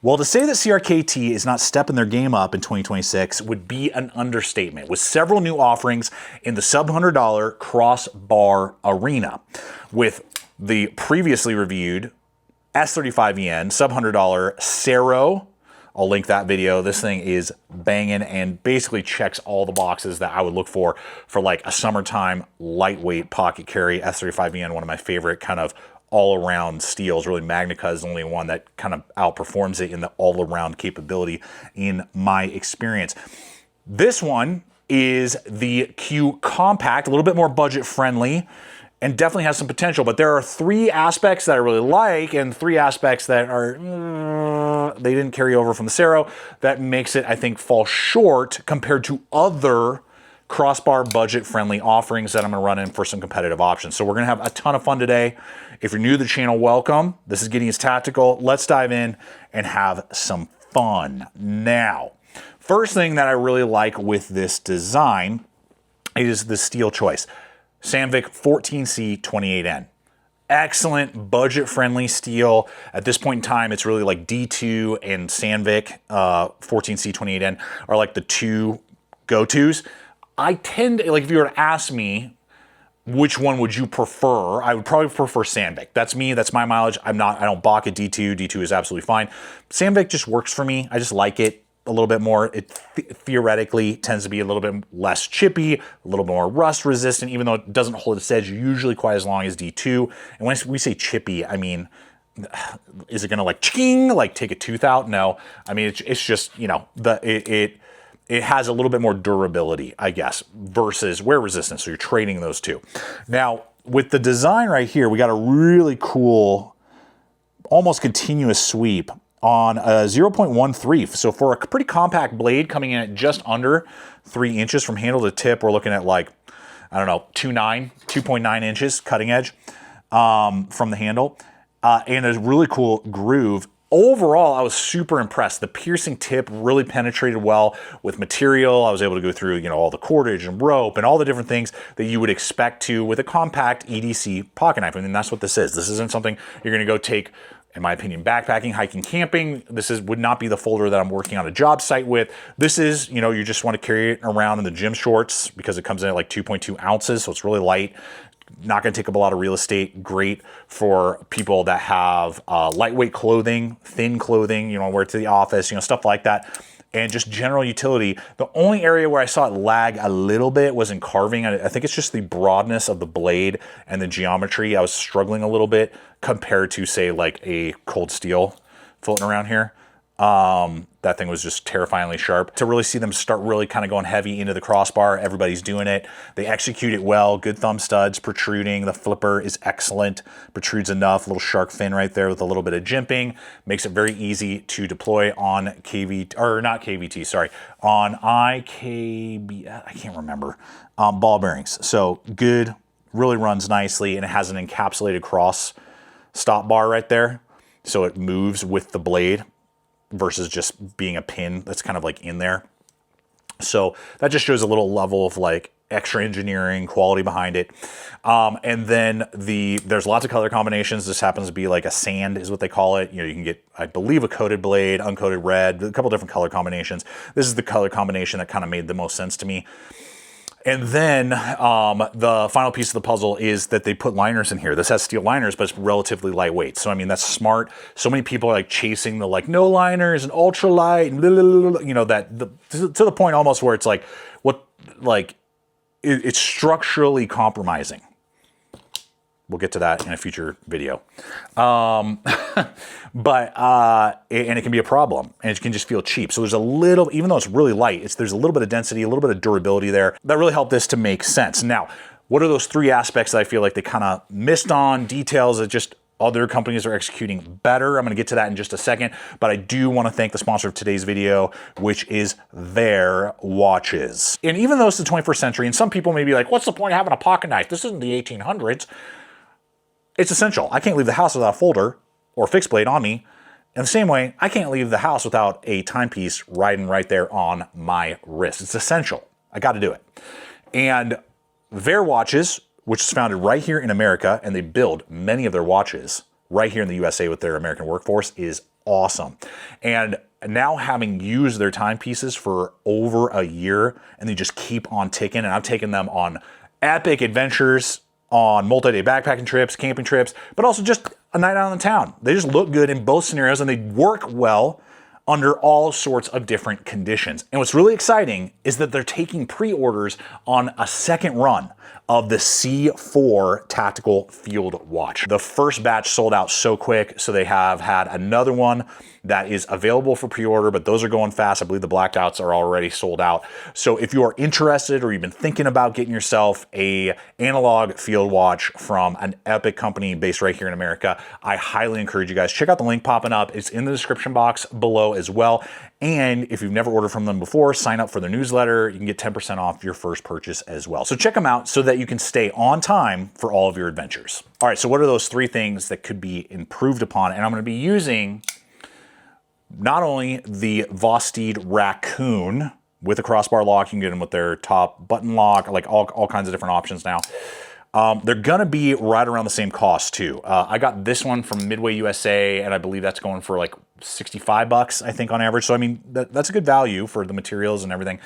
Well, to say that CRKT is not stepping their game up in 2026 would be an understatement, with several new offerings in the sub-$100 crossbar arena, with the previously reviewed S35EN sub-$100 SERO. I'll link that video. This thing is banging and basically checks all the boxes that I would look for like a summertime lightweight pocket carry. S35EN, one of my favorite kind of all-around steels. Really, Magnica is the only one that kind of outperforms it in the all-around capability in my experience. This one is the Q Compact, a little bit more budget-friendly, and definitely has some potential. But there are 3 aspects that I really like, and 3 aspects that are they didn't carry over from the SERO that makes it, I think, fall short compared to other crossbar budget-friendly offerings that I'm gonna run in for some competitive options. So we're gonna have a ton of fun today. If you're new to the channel, welcome. This is Gideonstactical. Let's dive in and have some fun. Now, first thing that I really like with this design is the steel choice. Sandvik 14C28N. Excellent budget-friendly steel. At this point in time, it's really like D2 and Sandvik 14C28N are like the 2 go-tos. I tend to, like, if you were to ask me which one would you prefer, I would probably prefer Sandvik. That's me, that's my mileage. I don't balk at D2. D2 is absolutely fine. Sandvik just works for me. I just like it a little bit more. It theoretically tends to be a little bit less chippy, a little bit more rust resistant, even though it doesn't hold its edge usually quite as long as D2. And when we say chippy, I mean, is it gonna like ching, like take a tooth out? No. I mean, it's just, you know, it has a little bit more durability, I guess, versus wear resistance. So you're trading those two. Now, with the design right here, we got a really cool, almost continuous sweep on a 0.13. So for a pretty compact blade coming in at just under 3 inches from handle to tip, we're looking at like, I don't know, 2.9 inches cutting edge from the handle. And a really cool groove. Overall, I was super impressed. The piercing tip really penetrated well with material. I was able to go through, you know, all the cordage and rope and all the different things that you would expect to with a compact EDC pocket knife. I mean, that's what this is. This isn't something you're going to go take, in my opinion, backpacking, hiking, camping. This would not be the folder that I'm working on a job site with. This is, you know, you just want to carry it around in the gym shorts because it comes in at like 2.2 ounces, so it's really light. Not going to take up a lot of real estate. Great for people that have lightweight clothing, thin clothing, you know, wear it to the office, you know, stuff like that. And just general utility. The only area where I saw it lag a little bit was in carving. I think it's just the broadness of the blade and the geometry. I was struggling a little bit compared to, say, like a cold steel floating around here. That thing was just terrifyingly sharp. To really see them start really kind of going heavy into the crossbar, everybody's doing it. They execute it well, good thumb studs protruding. The flipper is excellent, protrudes enough, little shark fin right there with a little bit of jimping. Makes it very easy to deploy on KVT, or not KVT, sorry, on IKB, I can't remember, ball bearings. So good, really runs nicely, and it has an encapsulated cross stop bar right there. So it moves with the blade versus just being a pin that's kind of like in there. So that just shows a little level of like extra engineering quality behind it. And then there's lots of color combinations. This happens to be like a sand is what they call it. You know, you can get, I believe, a coated blade, uncoated red, a couple different color combinations. This is the color combination that kind of made the most sense to me. And then the final piece of the puzzle is that they put liners in here. This has steel liners, but it's relatively lightweight. So, I mean, that's smart. So many people are like chasing the like no liners and ultralight and blah, blah, blah, you know, to the point almost where it's like, it's structurally compromising. We'll get to that in a future video. And it can be a problem, and it can just feel cheap. So there's a little, even though it's really light, there's a little bit of density, a little bit of durability there that really helped this to make sense. Now, what are those 3 aspects that I feel like they kind of missed on, details that just other companies are executing better? I'm going to get to that in just a second, but I do want to thank the sponsor of today's video, which is VAER watches. And even though it's the 21st century, and some people may be like, what's the point of having a pocket knife? This isn't the 1800s. It's essential. I can't leave the house without a folder or fixed blade on me. In the same way, I can't leave the house without a timepiece riding right there on my wrist. It's essential. I got to do it. And VAER watches, which is founded right here in America, and they build many of their watches right here in the USA with their American workforce, is awesome. And now having used their timepieces for over a year, and they just keep on ticking, and I've taken them on epic adventures, on multi-day backpacking trips, camping trips, but also just a night out in town. They just look good in both scenarios, and they work well under all sorts of different conditions. And what's really exciting is that they're taking pre-orders on a second run of the C4 Tactical Field Watch. The first batch sold out so quick, so they have had another one that is available for pre-order, but those are going fast. I believe the blackouts are already sold out. So if you are interested, or you've been thinking about getting yourself a analog field watch from an epic company based right here in America, I highly encourage you guys, check out the link popping up. It's in the description box below as well. And if you've never ordered from them before, sign up for their newsletter. You can get 10% off your first purchase as well. So check them out so that you can stay on time for all of your adventures. All right, so what are those 3 things that could be improved upon? And I'm going to be using not only the VOSTEED RACCOON with a crossbar lock, you can get them with their top button lock, like all kinds of different options now. They're gonna be right around the same cost too. I got this one from Midway USA, and I believe that's going for like 65 bucks, I think, on average. So I mean, that's a good value for the materials and everything.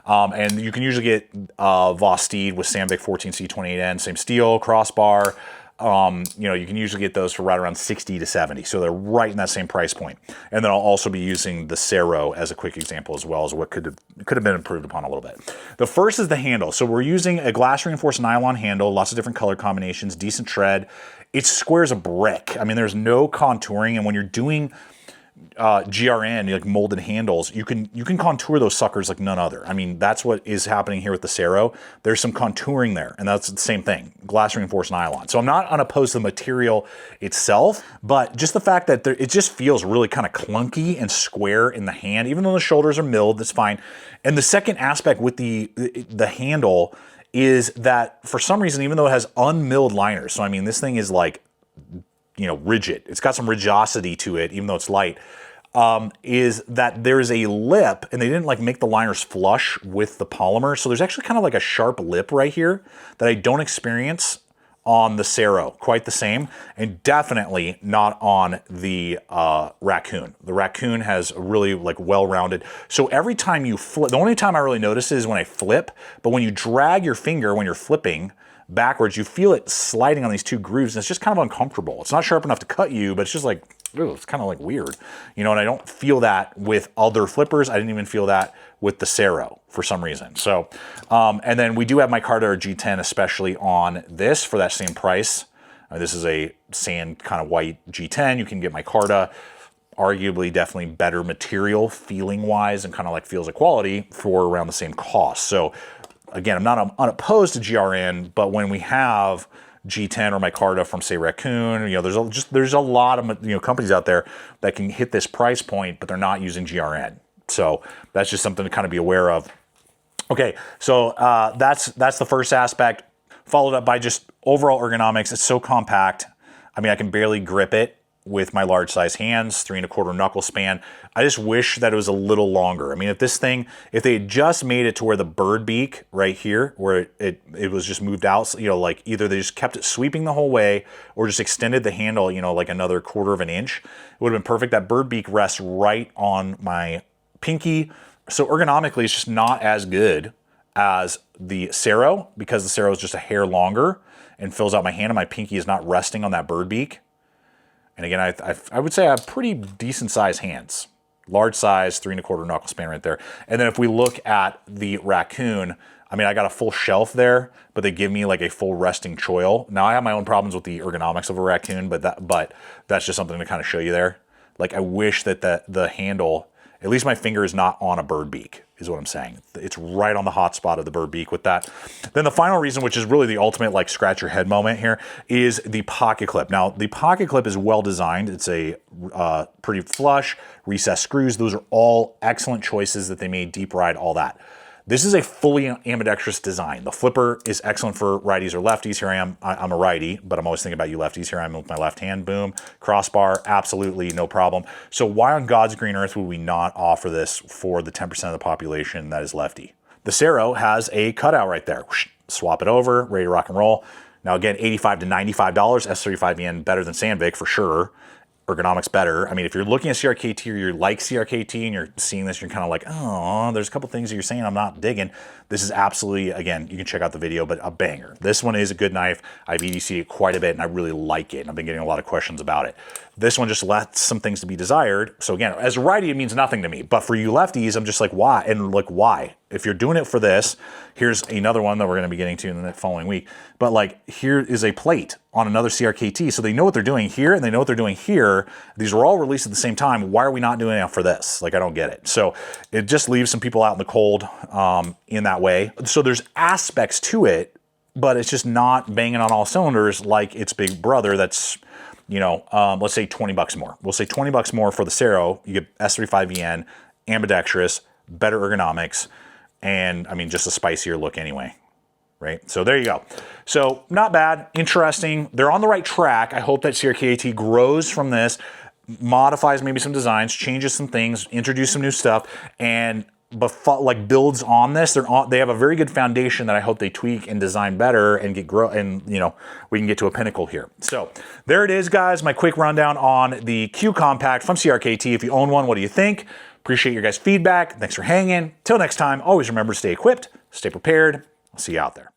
And you can usually get VOSTEED with Sandvik 14C28N, same steel, crossbar. You know, you can usually get those for right around 60 to 70. So they're right in that same price point. And then I'll also be using the SERO as a quick example, as well as what could have been improved upon a little bit. The first is the handle. So we're using a glass reinforced nylon handle, lots of different color combinations, decent tread. It's square as a brick. I mean, there's no contouring. And when you're doing GRN, like molded handles, you can contour those suckers like none other. I mean, that's what is happening here with the SERO. There's some contouring there, and that's the same thing, glass reinforced nylon. So I'm not unopposed to the material itself, but just the fact that it just feels really kind of clunky and square in the hand, even though the shoulders are milled, that's fine. And the second aspect with the handle is that for some reason, even though it has unmilled liners, so I mean, this thing is like, you know, rigid. It's got some rigidity to it, even though it's light. Is that there's a lip, and they didn't like make the liners flush with the polymer. So there's actually kind of like a sharp lip right here that I don't experience on the SERO quite the same, and definitely not on the RACCOON. The RACCOON has a really like well-rounded. So every time you flip, the only time I really notice is when I flip, but when you drag your finger when you're flipping backwards, you feel it sliding on these 2 grooves, and it's just kind of uncomfortable. It's not sharp enough to cut you, but it's just like, ew, it's kind of like weird, you know, and I don't feel that with other flippers. I didn't even feel that with the SERO for some reason. So, and then we do have micarta or G10, especially on this for that same price. This is a sand kind of white G10. You can get micarta, arguably definitely better material feeling wise, and kind of like feels of quality for around the same cost. So again, I'm not unopposed to GRN, but when we have G10 or micarta from, say, RACCOON, you know, there's a lot of, you know, companies out there that can hit this price point, but they're not using GRN. So that's just something to kind of be aware of. Okay, so that's the first aspect, followed up by just overall ergonomics. It's so compact. I mean, I can barely grip it with my large size hands, 3 1/4 knuckle span. I just wish that it was a little longer. I mean, if they had just made it to where the bird beak right here, where it was just moved out, you know, like either they just kept it sweeping the whole way or just extended the handle, you know, like another 1/4 inch, it would have been perfect. That bird beak rests right on my pinky. So ergonomically, it's just not as good as the SERO, because the SERO is just a hair longer and fills out my hand, and my pinky is not resting on that bird beak. And again, I would say I have pretty decent sized hands. Large size, 3 1/4 knuckle span right there. And then if we look at the RACCOON, I mean, I got a full shelf there, but they give me like a full resting choil. Now I have my own problems with the ergonomics of a RACCOON, but that's just something to kind of show you there. Like, I wish that the handle, at least my finger is not on a bird beak, is what I'm saying. It's right on the hot spot of the bird beak with that. Then the final reason, which is really the ultimate like scratch your head moment here, is the pocket clip. Now, the pocket clip is well designed. It's a pretty flush, recessed screws. Those are all excellent choices that they made, deep ride, all that. This is a fully ambidextrous design. The flipper is excellent for righties or lefties. Here I am, I'm a righty, but I'm always thinking about you lefties. Here I am with my left hand, boom. Crossbar, absolutely no problem. So why on God's green earth would we not offer this for the 10% of the population that is lefty? The SERO has a cutout right there. Swap it over, ready to rock and roll. Now again, $85 to $95, S35 yen, better than Sandvik for sure. ergonomics better. I mean, if you're looking at CRKT or you like CRKT and you're seeing this, you're kind of like, oh, there's a couple things that you're saying I'm not digging. This is absolutely, again, you can check out the video, but a banger. This one is a good knife. I've EDC'd it quite a bit and I really like it. And I've been getting a lot of questions about it. This one just left some things to be desired. So again, as a righty, it means nothing to me. But for you lefties, I'm just like, why? And like, why? If you're doing it for this, here's another one that we're going to be getting to in the following week. But like, here is a plate on another CRKT. So they know what they're doing here and they know what they're doing here. These were all released at the same time. Why are we not doing it for this? Like, I don't get it. So it just leaves some people out in the cold in that way. So there's aspects to it, but it's just not banging on all cylinders like its big brother that's, you know, let's say 20 bucks more. We'll say 20 bucks more for the SERO. You get S35VN, ambidextrous, better ergonomics, and I mean, just a spicier look anyway, right? So there you go. So not bad, interesting. They're on the right track. I hope that CRKT grows from this, modifies maybe some designs, changes some things, introduce some new stuff, and like builds on this. They have a very good foundation that I hope they tweak and design better and you know, we can get to a pinnacle here. So there it is, guys. My quick rundown on the Q Compact from CRKT. If you own one, what do you think? Appreciate your guys' feedback. Thanks for hanging. Till next time, always remember to stay equipped, stay prepared. I'll see you out there.